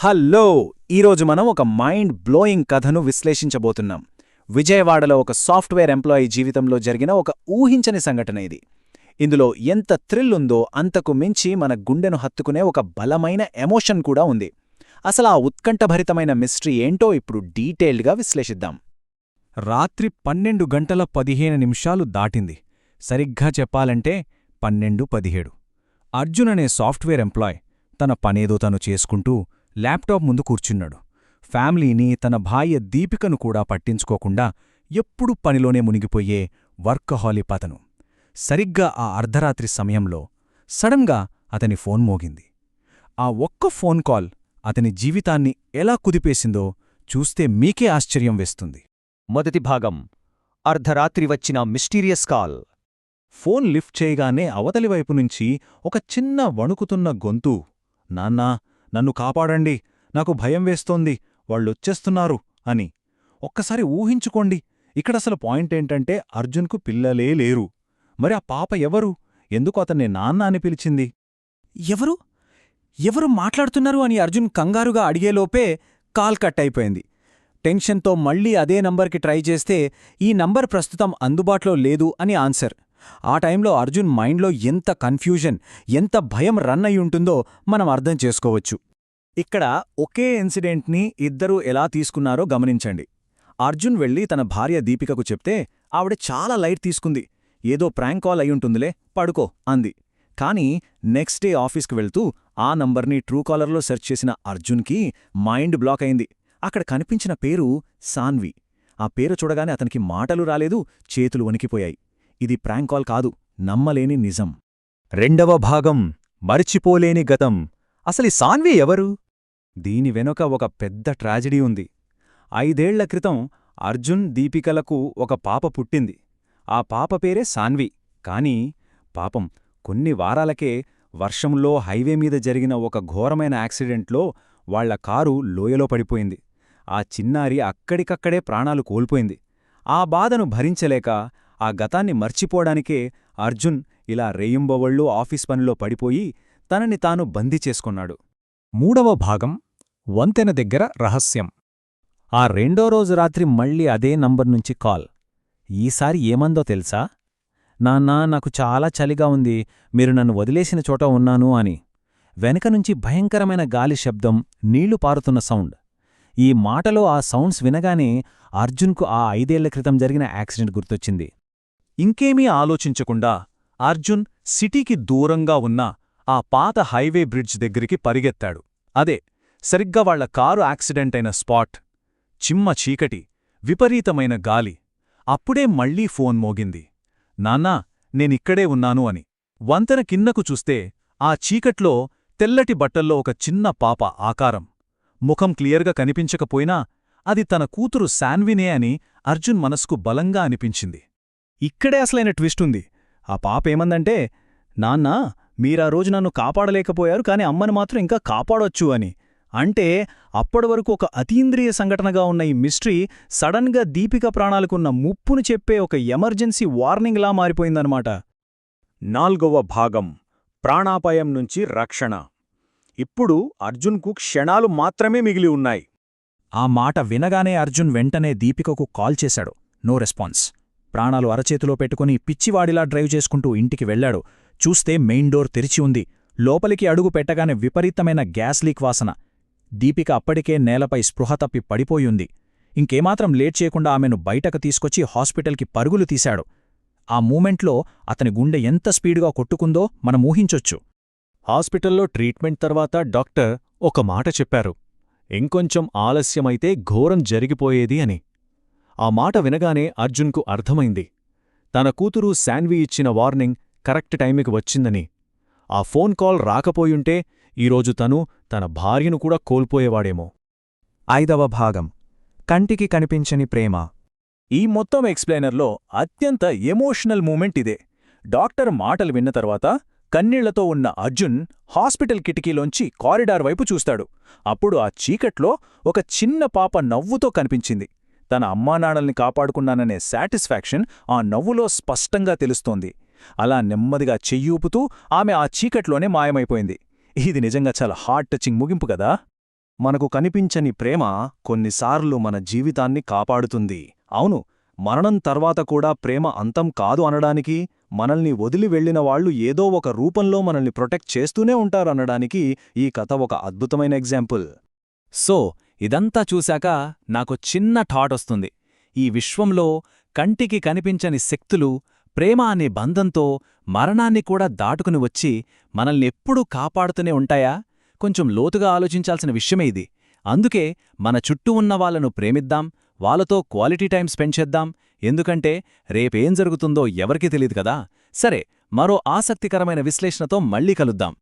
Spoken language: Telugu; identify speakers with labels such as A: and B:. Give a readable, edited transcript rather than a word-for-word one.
A: హలో! ఈరోజు మనం ఒక మైండ్ బ్లోయింగ్ కథను విశ్లేషించబోతున్నాం. విజయవాడలో ఒక సాఫ్ట్వేర్ ఎంప్లాయీ జీవితంలో జరిగిన ఒక ఊహించని సంఘటన ఇది. ఇందులో ఎంత థ్రిల్ ఉందో అంతకు మించి మన గుండెను హత్తుకునే ఒక బలమైన ఎమోషన్ కూడా ఉంది. అసలా ఉత్కంఠభరితమైన మిస్టరీ ఏంటో ఇప్పుడు డీటెయిల్డ్గా విశ్లేషిద్దాం.
B: రాత్రి 12:15 దాటింది. సరిగ్గా చెప్పాలంటే 12:17. అర్జున్ అనే సాఫ్ట్వేర్ ఎంప్లాయ్ తన పనేదో తను చేసుకుంటూ ల్యాప్టాప్ ముందు కూర్చున్నాడు. ఫ్యామిలీని, తన భార్య దీపికను కూడా పట్టించుకోకుండా ఎప్పుడూ పనిలోనే మునిగిపోయే వర్కహాలిక్ అతను. సరిగ్గా ఆ అర్ధరాత్రి సమయంలో సడన్గా అతని ఫోన్ మోగింది. ఆ ఒక్క ఫోన్ కాల్ అతని జీవితాన్ని ఎలా కుదిపేసిందో చూస్తే మీకే ఆశ్చర్యం వేస్తుంది.
C: మొదటి భాగం. అర్ధరాత్రి వచ్చిన మిస్టీరియస్ కాల్.
B: ఫోన్ లిఫ్ట్ చేయగానే అవతలివైపునుంచి ఒక చిన్న వణుకుతున్న గొంతు, నాన్నా, నన్ను కాపాడండి, నాకు భయం వేస్తోంది, వాళ్ళొచ్చేస్తున్నారు అని. ఒక్కసారి ఊహించుకోండి. ఇక్కడసలు పాయింటేంటంటే అర్జున్కు పిల్లలే లేరు. మరి ఆ పాప ఎవరు? ఎందుకు అతన్ని నాన్న అని పిలిచింది?
A: ఎవరు? ఎవరు మాట్లాడుతున్నారు అని అర్జున్ కంగారుగా అడిగేలోపే కాల్ కట్ అయిపోయింది. టెన్షన్తో మళ్లీ అదే నంబర్కి ట్రై చేస్తే ఈ నంబర్ ప్రస్తుతం అందుబాటులో లేదు అని ఆన్సర్. ఆ టైంలో అర్జున్ మైండ్లో ఎంత కన్ఫ్యూజన్, ఎంత భయం రన్ అయ్యుంటుందో మనం అర్థం చేసుకోవచ్చు. ఇక్కడ ఒకే ఇన్సిడెంట్ని ఇద్దరూ ఎలా తీసుకున్నారో గమనించండి. అర్జున్ వెళ్లి తన భార్య దీపికకు చెప్తే ఆవిడ చాలా లైట్ తీసుకుంది. ఏదో ప్రాంక్ కాల్ అయ్యుంటుందిలే, పడుకో అంది. కానీ నెక్స్ట్ డే ఆఫీస్కి వెళ్తూ ఆ నంబర్ని ట్రూకాలర్లో సెర్చ్ చేసిన అర్జున్కి మైండ్ బ్లాక్ అయింది. అక్కడ కనిపించిన పేరు సాన్వి. ఆ పేరు చూడగానే అతనికి మాటలు రాలేదు, చేతులు వణికిపోయాయి. ఇది ప్రాంక్ కాల్ కాదు, నమ్మలేని నిజం.
C: రెండవ భాగం. మరిచిపోలేని గతం. అసలు ఈ సాన్వి ఎవరు?
B: దీని వెనుక ఒక పెద్ద ట్రాజెడీ ఉంది. 5 ఏళ్ల క్రితం అర్జున్, దీపికలకు ఒక పాప పుట్టింది. ఆ పాప పేరే సాన్వి. కానీ పాపం కొన్ని వారాలకే వర్షంలో హైవే మీద జరిగిన ఒక ఘోరమైన యాక్సిడెంట్లో వాళ్ల కారు లోయలో పడిపోయింది. ఆ చిన్నారి అక్కడికక్కడే ప్రాణాలు కోల్పోయింది. ఆ బాధను భరించలేక, ఆ గతాన్ని మర్చిపోవడానికే అర్జున్ ఇలా రేయింబవళ్ళూ ఆఫీస్ పనిలో పడిపోయి తనని తాను బందీ చేసుకున్నాడు.
A: మూడవ భాగం. వంతెన దగ్గర రహస్యం. ఆ రెండో రోజు రాత్రి మళ్ళీ అదే నంబర్ నుంచి కాల్. ఈసారి ఏమందో తెలుసా? నాన్నా, నాకు చాలా చలిగా ఉంది, మీరు నన్ను వదిలేసిన చోట ఉన్నాను అని. వెనకనుంచి భయంకరమైన గాలి శబ్దం, నీళ్లు పారుతున్న సౌండ్. ఈ మాటలో ఆ సౌండ్స్ వినగానే అర్జున్కు ఆ 5 ఏళ్ల క్రితం జరిగిన యాక్సిడెంట్ గుర్తొచ్చింది.
B: ఇంకేమీ ఆలోచించకుండా అర్జున్ సిటీకి దూరంగా ఉన్న ఆ పాత హైవే బ్రిడ్జ్ దగ్గరికి పరిగెత్తాడు. అదే సరిగ్గా వాళ్ల కారు యాక్సిడెంట్ అయిన స్పాట్. చిమ్మ చీకటి, విపరీతమైన గాలి. అప్పుడే మళ్లీ ఫోన్ మోగింది. నాన్నా, నేనిక్కడే ఉన్నాను అని. వంతెన కిందకు చూస్తే ఆ చీకట్లో తెల్లటి బట్టల్లో ఒక చిన్న పాప ఆకారం. ముఖం క్లియర్గా కనిపించకపోయినా అది తన కూతురు శాన్వినే అని అర్జున్ మనస్కు బలంగా అనిపించింది. ఇక్కడే అసలైన ట్విస్ట్ ఉంది. ఆ పాప ఏమందంటే, నాన్నా, మీరా రోజు నన్ను కాపాడలేకపోయారు, కాని అమ్మను మాత్రం ఇంకా కాపాడొచ్చు అని. అంటే అప్పటివరకు ఒక అతీంద్రియ సంఘటనగా ఉన్న ఈ మిస్టరీ సడన్గా దీపిక ప్రాణాలకున్న ముప్పును చెప్పే ఒక ఎమర్జెన్సీ వార్నింగ్లా మారిపోయిందన్నమాట.
C: నాల్గవ భాగం. ప్రాణాపాయం నుంచి రక్షణ. ఇప్పుడు అర్జున్కు క్షణాలు మాత్రమే మిగిలి ఉన్నాయి.
A: ఆ మాట వినగానే అర్జున్ వెంటనే దీపికకు కాల్ చేశాడు. No response. ప్రాణాలు అరచేతిలో పెట్టుకుని పిచ్చివాడిలా డ్రైవ్ చేసుకుంటూ ఇంటికి వెళ్లాడు. చూస్తే మెయిన్ డోర్ తెరిచి ఉంది. లోపలికి అడుగు పెట్టగానే విపరీతమైన గ్యాస్ లీక్ వాసన. దీపిక అప్పటికే నేలపై స్పృహ తప్పి పడిపోయుంది. ఇంకేమాత్రం లేట్ చేయకుండా ఆమెను బయటకు తీసుకొచ్చి హాస్పిటల్కి పరుగులు తీశాడు. ఆ మూమెంట్లో అతని గుండె ఎంత స్పీడుగా కొట్టుకుందో మనం ఊహించొచ్చు.
B: హాస్పిటల్లో ట్రీట్మెంట్ తర్వాత డాక్టర్ ఒక మాట చెప్పారు. ఇంకొంచెం ఆలస్యమైతే ఘోరం జరిగిపోయేది అని. ఆ మాట వినగానే అర్జున్కు అర్థమైంది. తన కూతురు శాన్వి ఇచ్చిన వార్నింగ్ కరెక్ట్ టైంకి వచ్చిందని. ఆ ఫోన్ కాల్ రాకపోయుంటే ఈరోజు తన భార్యను కూడా కోల్పోయేవాడేమో.
A: 5వ భాగం. కంటికి కనిపించని ప్రేమ.
B: ఈ మొత్తం ఎక్స్ప్లెయినర్లో అత్యంత ఎమోషనల్ మూమెంట్ ఇదే. డాక్టర్ మాటలు విన్న తర్వాత కన్నీళ్లతో ఉన్న అర్జున్ హాస్పిటల్ కిటికీలోంచి కారిడార్ వైపు చూస్తాడు. అప్పుడు ఆ చీకట్లో ఒక చిన్న పాప నవ్వుతో కనిపించింది. తన అమ్మానాన్నల్ని కాపాడుకున్నాననే సాటిస్ఫాక్షన్ ఆ నవ్వులో స్పష్టంగా తెలుస్తోంది. అలా నెమ్మదిగా చెయ్యూపుతూ ఆమె ఆ చీకట్లోనే మాయమైపోయింది. ఇది నిజంగా చాలా హార్ట్ టచింగ్ ముగింపు కదా. మనకు కనిపించని ప్రేమ కొన్నిసార్లు మన జీవితాన్ని కాపాడుతుంది. అవును, మరణం తర్వాత కూడా ప్రేమ అంతం కాదు అనడానికి, మనల్ని వదిలి వెళ్లిన వాళ్లు ఏదో ఒక రూపంలో మనల్ని ప్రొటెక్ట్ చేస్తూనే ఉంటారనడానికి ఈ కథ ఒక అద్భుతమైన ఎగ్జాంపుల్.
C: సో ఇదంతా చూశాక నాకు చిన్న థాటొస్తుంది. ఈ విశ్వంలో కంటికి కనిపించని శక్తులు ప్రేమ అనే బంధంతో మరణాన్ని కూడా దాటుకుని వచ్చి మనల్నెప్పుడూ కాపాడుతూనే ఉంటాయా? కొంచెం లోతుగా ఆలోచించాల్సిన విషయమే ఇది. అందుకే మన చుట్టూ ఉన్న వాళ్ళను ప్రేమిద్దాం, వాళ్ళతో క్వాలిటీ టైం స్పెండ్ చేద్దాం. ఎందుకంటే రేపేం జరుగుతుందో ఎవరికీ తెలీదు కదా. సరే, మరో ఆసక్తికరమైన విశ్లేషణతో మళ్ళీ కలుద్దాం.